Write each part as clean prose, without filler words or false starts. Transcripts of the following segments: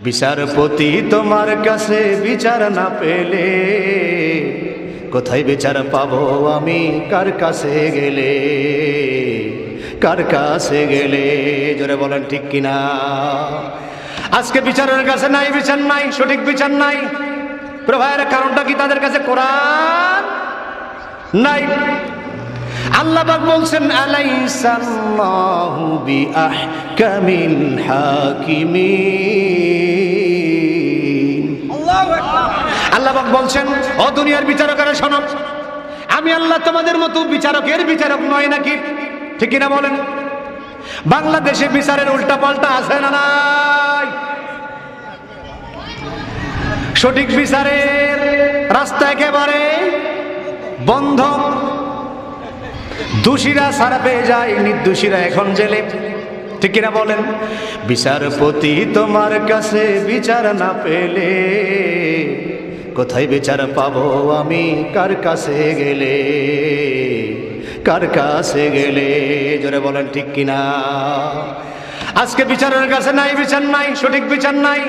বিচারপতি তোমার কাছে বিচার না পেলে কোথায় বিচার পাবো আমি? কার কাছে গেলে, কার কাছে গেলে? জোরে বলেন ঠিক কিনা? আজকে বিচারের কাছে নাই, বিচার নাই, সঠিক বিচার নাই। প্রভায়ের কারণটা কি? তাদের কাছে কোরআন নাই। আল্লাহ পাক বলছেন আলাইসাল্লাহু বিআহকামিল হাকিমিন। আল্লাহু আকবার। আল্লাহ পাক বলছেন, ও দুনিয়ার বিচারকেরা শোনো, আমি আল্লাহ তোমাদের মতো বিচারকের বিচারক নয় নাকি? ঠিক কিনা বলেন? বাংলাদেশে বিচারের উল্টা পাল্টা আছে না নাই? সঠিক বিচারের রাস্তা একেবারে বন্ধ। দোষীরা ছাড়া পেয়ে যায়, নির্দোষীরা এখন জেলে। ঠিক কিনা বলেন? বিচারপতি তোমার কাছে বিচার না পেলে কোথায় বিচার পাবো আমি? কার কাছে গেলে, কার কাছে গেলে? জোরে বলেন ঠিক কিনা? আজকে বিচারের কাছে নাই, বিচার নাই, সঠিক বিচার নাই।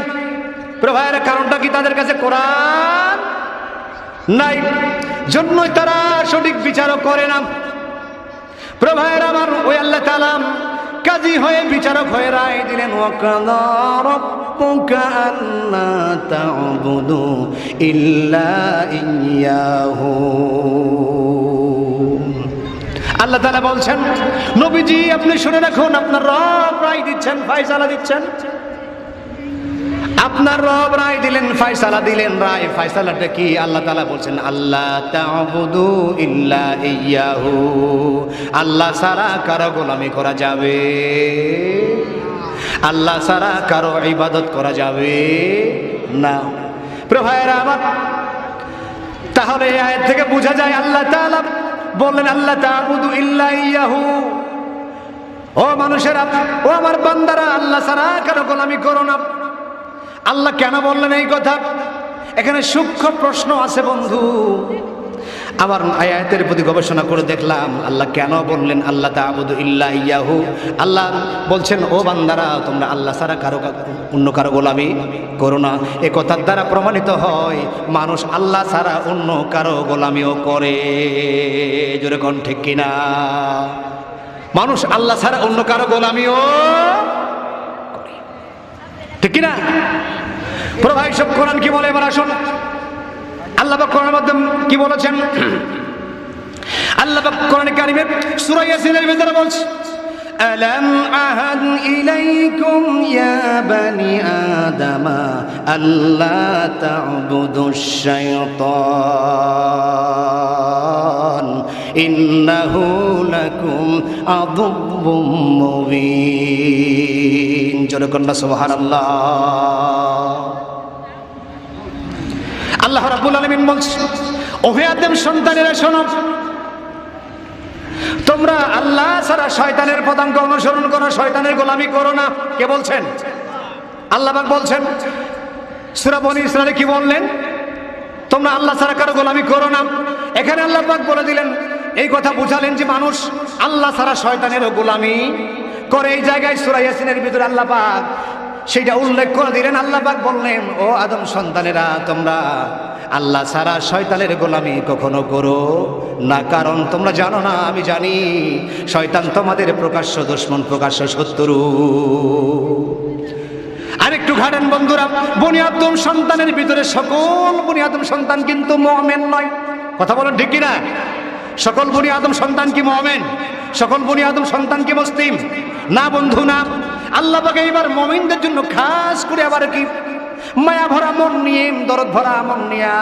প্রভায়ের কারণটা কি? তাদের কাছে কোরআন নাই, জন্যই তারা সঠিক বিচারও করে না। প্রভায়ের আমার ওই আল্লাহ তাআলা কাজী হয়ে বিচারক হয়ে রায় দিলেন, ওয়াকাযা রাব্বুকা আল্লা তা'বুদু ইল্লা ইয়্যাহু। আল্লাহ তাআলা বলছেন, নবীজি আপনি শুনে রাখুন, আপনার রব রায় দিচ্ছেন, ফয়সালা দিচ্ছেন। আপনার রব রায় দিলেন, ফয়সালা দিলেন। রায় ফয়সালাটা কি? আল্লাহ তাআলা বলছেন, আল্লাহ তা'বুদু ইল্লা ইয়্যাহু। আল্লাহ ছাড়া কারো গোলামি করা যাবে, আল্লাহ ছাড়া কারো ইবাদত করা যাবে না। প্রভায়েরা আমার, তাহলে এই আয়াত থেকে বোঝা যায় আল্লাহ তাআলা বললেন আল্লাহ তা'বুদু ইল্লা ইয়্যাহু। ও মানুষেরা, ও আমার বান্দারা, আল্লাহ ছাড়া কারো গোলামি করো না। আল্লাহ কেন বললেন এই কথা? এখানে সূক্ষ্ম প্রশ্ন আছে বন্ধু। আমার আয়াতের প্রতি গবেষণা করে দেখলাম আল্লাহ কেন বললেন আল্লাহ তা'বুদু ইল্লা ইয়্যাহু। আল্লাহ বলছেন, ও বান্দারা, তোমরা আল্লাহ ছাড়া অন্য কারো গোলামি করো না। এ কথার দ্বারা প্রমাণিত হয় মানুষ আল্লাহ ছাড়া অন্য কারো গোলামিও করে। জোরে কোন ঠিক কিনা? মানুষ আল্লাহ ছাড়া অন্য কারো গোলামিও করে, ঠিক কিনা? প্রভাই সব কোরআন কি বলে এবার আসুন। আল্লাহ পাক কোরআনের মধ্যে কি বলেছেন? আল্লাহ পাক কোরআনে কারিমে সূরা ইয়াসিনের ভিতরে বলছে, আলাম আহাদ ইলাইকুম ইয়া বানি আদামা আল্লা তা'বুদুশ শাইতান ইন্নাহু লাকুম আদুব্বুম মুবিন। জোরে কন্না সুবহানাল্লাহ। আল্লাহ রাব্বুল আলামিন বলছেন, ওহে আদম সন্তানেরা শোনো, তোমরা আল্লাহ ছাড়া শয়তানের পদাঙ্ক অনুসরণ করো, শয়তানের গোলামি করো না। কে বলছেন? আল্লাহ পাক বলছেন। সূরা বনী ইসরাঈলে কি বললেন? তোমরা আল্লাহ ছাড়া কারো গোলামি করো না। এখানে আল্লাহ পাক বলে দিলেন, এই কথা বুঝালেন যে মানুষ আল্লাহ ছাড়া শয়তানেরও গোলামি করে। এই জায়গায় সূরা ইয়াসিনের ভিতরে আল্লাহ পাক সেটা উল্লেখ করে দিলেন। আল্লাহ পাক বললেন, ও আদম সন্তানেরা, তোমরা আল্লাহ ছাড়া শয়তানের গোলামি কখনো করো না, কারণ তোমরা জানো না, আমি জানি শয়তান তোমাদের প্রকাশ্য দুশমন, প্রকাশ্য শত্রু। আরেকটু ঘাটেন বন্ধুরা, বনি আদম সন্তানের ভিতরে সকল বনি আদম সন্তান কিন্তু মুমিন নয়। কথা বলেন ঠিক কিনা? সকল বনি আদম সন্তান কি মুমিন? সকল বনি আদম সন্তান কি মুসলিম? না বন্ধু, না। আল্লাহ পাক এইবার মুমিনদের জন্য খাস করে আবার কি মায়া ভরা মন নিয়ে, দরদ ভরা মন নিয়ে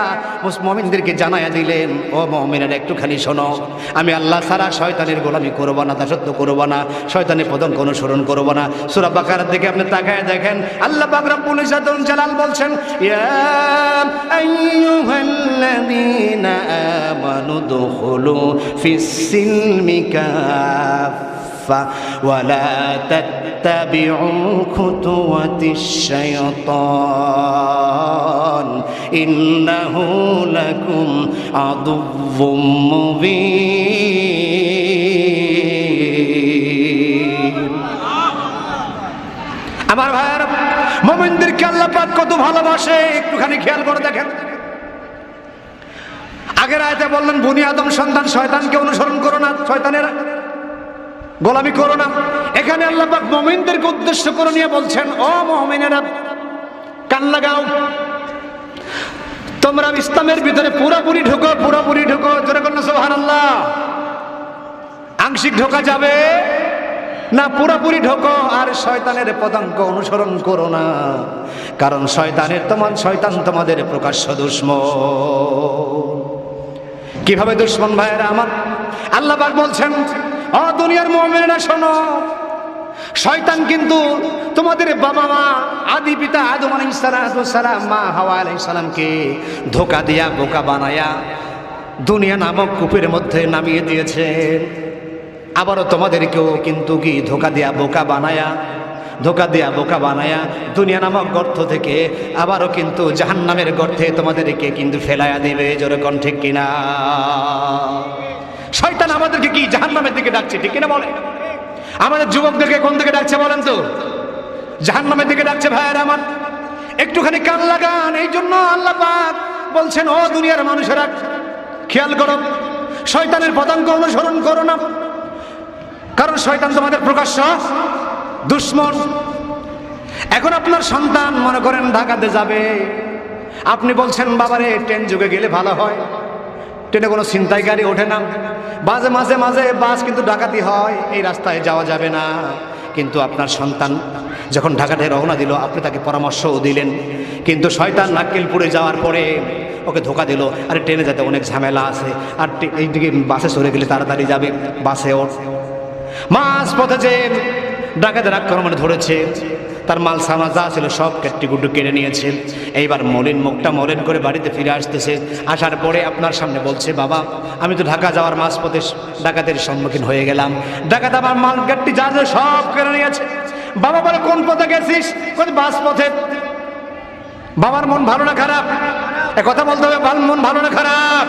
মুমিনদেরকে জানায়া দিলেন, ও মুমিনেরা একটুখানি শোনো, আমি আল্লাহ ছাড়া শয়তানের গোলামি করব না, দাসত্ব করব না, শয়তানের পদাঙ্ক অনুসরণ করব না। সূরা বাকারার দিকে আপনি তাকায় দেখেন, আল্লাহ পাক রব্বুল ইজ্জত ওয়াল জালাল বলছেন, ইয়া আইয়ুহাল্লাযীনা আমানু দুখুলু ফিস সিলমি কাফা ওয়ালা তাত্তাবিউ খুতুওয়াতিশ শাইতান ইন্নাহু লাকুম আদুউম মুবিন। আমার ভাইয়েরা, মুমিনদেরকে আল্লাহ পাক কত ভালোবাসে একটুখানি খেয়াল করে দেখেন। আগের আয়াতে বললেন বনি আদম সন্তান শয়তানকে অনুসরণ করো না, শয়তানের গোলামি করো না। এখানে আল্লাহ পাক মুমিনদেরকে উদ্দেশ্য করে নিয়ে বলছেন, ও মুমিনেরা কান লাগাও, তোমরা ইসলামের ভিতরে পুরোপুরি ঢোকো, পুরোপুরি ঢোকো। জোরে বলুন সুবহানাল্লাহ। আংশিক ঢোকা যাবে না, পুরোপুরি ঢোকো। আর শয়তানের পদাঙ্ক অনুসরণ করো না, কারণ শয়তান তোমাদের প্রকাশ্য দুশমন। কিভাবে দুশমন ভাইয়েরা আমার? আল্লাহ পাক বলছেন, ও দুনিয়ার মুমিনেরা শোনো, শয়তান কিন্তু তোমাদের বাবা মা আদি পিতা আদম আলাইহিস সালাম, মা হাওয়া আলাইহিস সালামকে ধোঁকা দিয়া বোকা বানায়া দুনিয়া নামক কূপের মধ্যে নামিয়ে দিয়েছেন। আবারও তোমাদেরকেও কিন্তু কি ধোঁকা দিয়া বোকা বানায়া দুনিয়া নামক গর্ত থেকে আবারও কিন্তু জাহান্নামের গর্তে তোমাদেরকে কিন্তু ফেলায়া দেবে। জোরে কোন ঠিক কিনা? শয়তান আমাদেরকে কি জাহান্নামের দিকে ডাকছে, ঠিক কিনা বলে? আমাদের যুবকদেরকে কোন দিকে ডাকছে বলেন তো? জাহান্নামের দিকে ডাকছে। ভাইয়েরা আমার, একটুখানি কান লাগান। এই জন্য আল্লাহ পাক বলছেন, ও দুনিয়ার মানুষেরা খেয়াল করো, শয়তানের পদাঙ্ক অনুসরণ করো না, কারণ শয়তান তোমাদের প্রকাশ্য দুশমন। এখন আপনার সন্তান মনে করেন ঢাকাতে যাবে, আপনি বলছেন বাবারে ট্রেন যুগে গেলে ভালো হয়, ট্রেনে কোনো ছিনতাইকারী ওঠে না, মাঝে মাঝে বাস কিন্তু ডাকাতি হয়, এই রাস্তায় যাওয়া যাবে না। কিন্তু আপনার সন্তান যখন ঢাকাতে রওনা দিল, আপনি তাকে পরামর্শও দিলেন, কিন্তু শয়তান নাক্কেলপুরে যাওয়ার পরে ওকে ধোকা দিল, আরে ট্রেনে যেতে অনেক ঝামেলা আছে, আর এইদিকে বাসে চলে গেলে তাড়াতাড়ি যাবে, বাসে ওঠ। মাঝ পথে যে ডাকাতের আক্রমণে ধরেছে, তার মাল সামা যা ছিল সব কেটে কেড়ে নিয়েছে। এইবার মুখটা মলিন করে বাড়িতে ফিরে আসতেছে। আসার পরে আপনার সামনে বলছে, বাবা আমি তো ঢাকা যাওয়ার মাঝপথে ডাকাতের সম্মুখীন হয়ে গেলাম, ডাকাত আমার মাল গাড়ি যা সব কেড়ে নিয়েছে। বাবা বলে, কোন পথে গেছিস? বাস পথে। বাবার মন ভালো না খারাপ? কথা বলতে হবে, মন ভালো না খারাপ?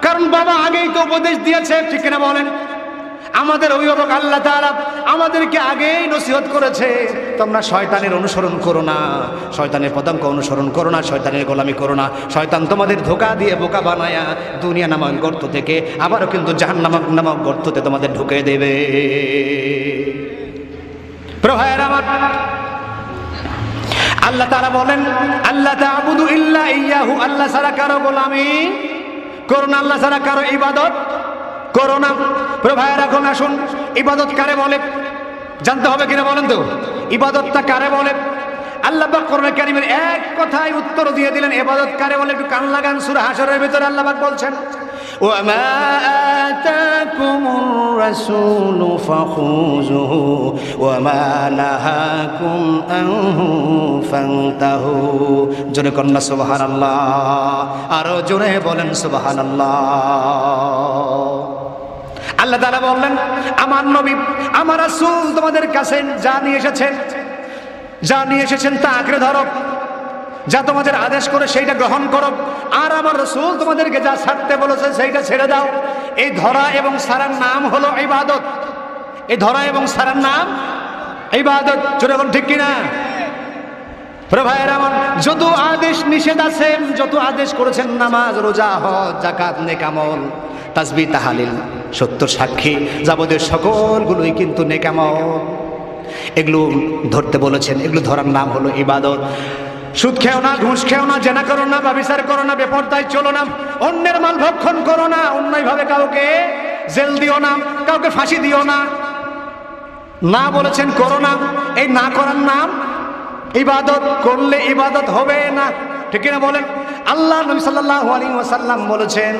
কারণ বাবা আগেই তো উপদেশ দিয়েছে, ঠিক কিনা বলেন? আমাদের অভিভাবক আল্লাহ তাআলা আমাদেরকে আগেই নসিহত করেছে, তোমরা শয়তানের অনুসরণ করো না, শয়তানের পদাঙ্ক অনুসরণ করো না, শয়তানের গোলামি করো না। শয়তান তোমাদের ধোঁকা দিয়ে বোকা বানায়া দুনিয়া নামক গর্ত থেকে আবারও কিন্তু জাহান্নাম নামক গর্ততে তোমাদের ঢুকে দেবে। ভাইয়েরা আমার, আল্লাহ তাআলা বলেন, আল্লাহ তা'বুদু ইল্লা ইয়াহু, আল্লাহ ছাড়া কারো গোলামি করো না, আল্লাহ ছাড়া কারো ইবাদত করো না। ভাইয়েরা এখন আসুন, ইবাদত কারে বলে জানতে হবে কিনা বলেন তো? ইবাদতটা কারে বলে? আল্লাহ পাক কোরআন কারীমের এক কথায় উত্তর দিয়ে দিলেন ইবাদত কারে বলে। একটু কান লাগান, সূরা হাশরের ভিতরে আল্লাহ পাক বলছেন, ওয়া মা আতাকুমুর রাসূলু ফাখুযুহু ওয়া মা নাহাকুম আনহু ফান্তাহু। জোরে কন্যা সুবহানাল্লাহ, আরো জোরে বলেন সুবহানাল্লাহ। আল্লাহ তাআলা বললেন, আমার নবী আমার রাসূল তোমাদের কাছে যা নিয়ে এসেছেন তা আঁকড়ে ধরো, যা তোমাদের আদেশ করে সেইটা গ্রহণ করো, আর আমার রাসূল তোমাদেরকে যা ছাড়তে বলেছে সেইটা ছেড়ে দাও। এই ধরা এবং ছাড়ার নাম হলো ইবাদত। এই ধরা এবং ছাড়ার নাম ইবাদত। জোরে বলুন ঠিক কিনা? ভাইয়েরা আমার, যত আদেশ নিষেধ আছে, যত আদেশ করেছেন নামাজ, রোজা, হজ, যাকাত, নেক আমল, তাসবিহ, তাহলিল, সত্য সাক্ষী, যাবতীয় সকলগুলোই কিন্তু নেক আমল। এগুলো ধরতে বলেছেন, এগুলো ধরার নাম হলো ইবাদত। সুদ খেও না, ঘুষ খেও না, জেনা করো না, ব্যভিচার করো না, বেপরদায় চলো না, অন্যের মাল ভক্ষণ করো না, অন্যায়ভাবে কাউকে জেল দিও না, কাউকে ফাঁসি দিও না। না বলেছেন করো না, এই না করার নাম ইবাদত। করলে ইবাদত হবে না, ঠিক না বলেন? আল্লাহ নবী সাল্লাল্লাহু আলাইহি ওয়াসাল্লাম বলেছেন,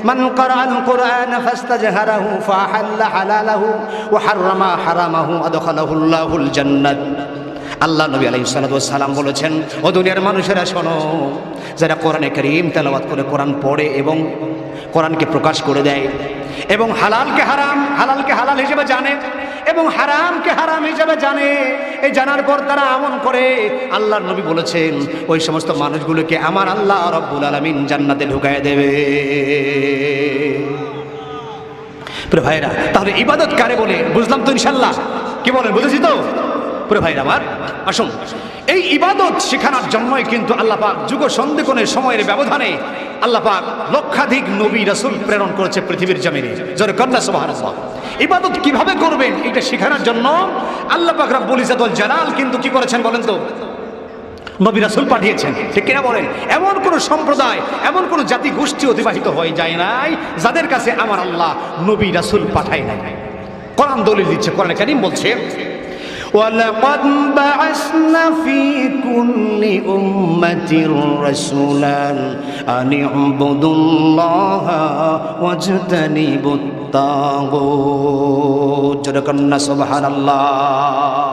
মান ক্বারাআল কুরআন ফাস্তাজহারাহু ফাহাল্লা হালালাহু ওয়া হাররামা হারামাহু আদখালাহুল্লাহুল জান্নাত। আল্লাহ নবী আলাইহিস সালাতু ওয়াস সালাম বলেছেন, ও দুনিয়ার মানুষেরা শোনো, যারা কোরআনে কারীম তেলাওয়াত করে, কোরআন পড়ে এবং কোরআনকে প্রকাশ করে দেয় এবং হালালকে হালাল হিসেবে জানে এবং হারামকে হারাম হিসেবে জানে, এই জানার পর তারা আমল করে, আল্লাহর নবী বলেছেন ওই সমস্ত মানুষগুলোকে আমার আল্লাহ রাব্বুল আলামিন জান্নাতে ঢুকায় দেবে। প্রিয় ভাইরা, তাহলে ইবাদত কারে বলে বুঝলাম তো ইনশাআল্লাহ? কি বলেন, বুঝেছি তো? প্রিয় ভাইরা আমার, আসুন এই ইবাদত শেখানোর জন্যই কিন্তু আল্লাহ পাক যুগ সন্ধিক্ষণের সময়ের ব্যবধানে আল্লাহ পাক লক্ষাধিক নবী রাসূল প্রেরণ করেছে পৃথিবীর জমিনে। জোরে কন্যা সুবহানাল্লাহ। ইবাদত কিভাবে করবেন এটা শেখানোর জন্য আল্লাহ পাক রব্বুল ইজ্জত ওয়াল জালাল কিন্তু কি করেছেন বলেন তো, নবী রাসূল পাঠিয়েছেন, ঠিক কিনা বলেন? এমন কোন সম্প্রদায়, এমন কোন জাতি গোষ্ঠী অতিবাহিত হয়ে যায় নাই যাদের কাছে আমার আল্লাহ নবী রাসূল পাঠায় নাই। কোরআন দলিল দিচ্ছে, কোরআন কারীম বলছে وَلَقَدْ بَعَثْنَا فِي كُلِّ أُمَّةٍ رَسُولًا أَنِ اعْبُدُوا اللَّهَ وَاجْتَنِبُوا الطَّاغُوتَ। সুবহানাল্লাহ।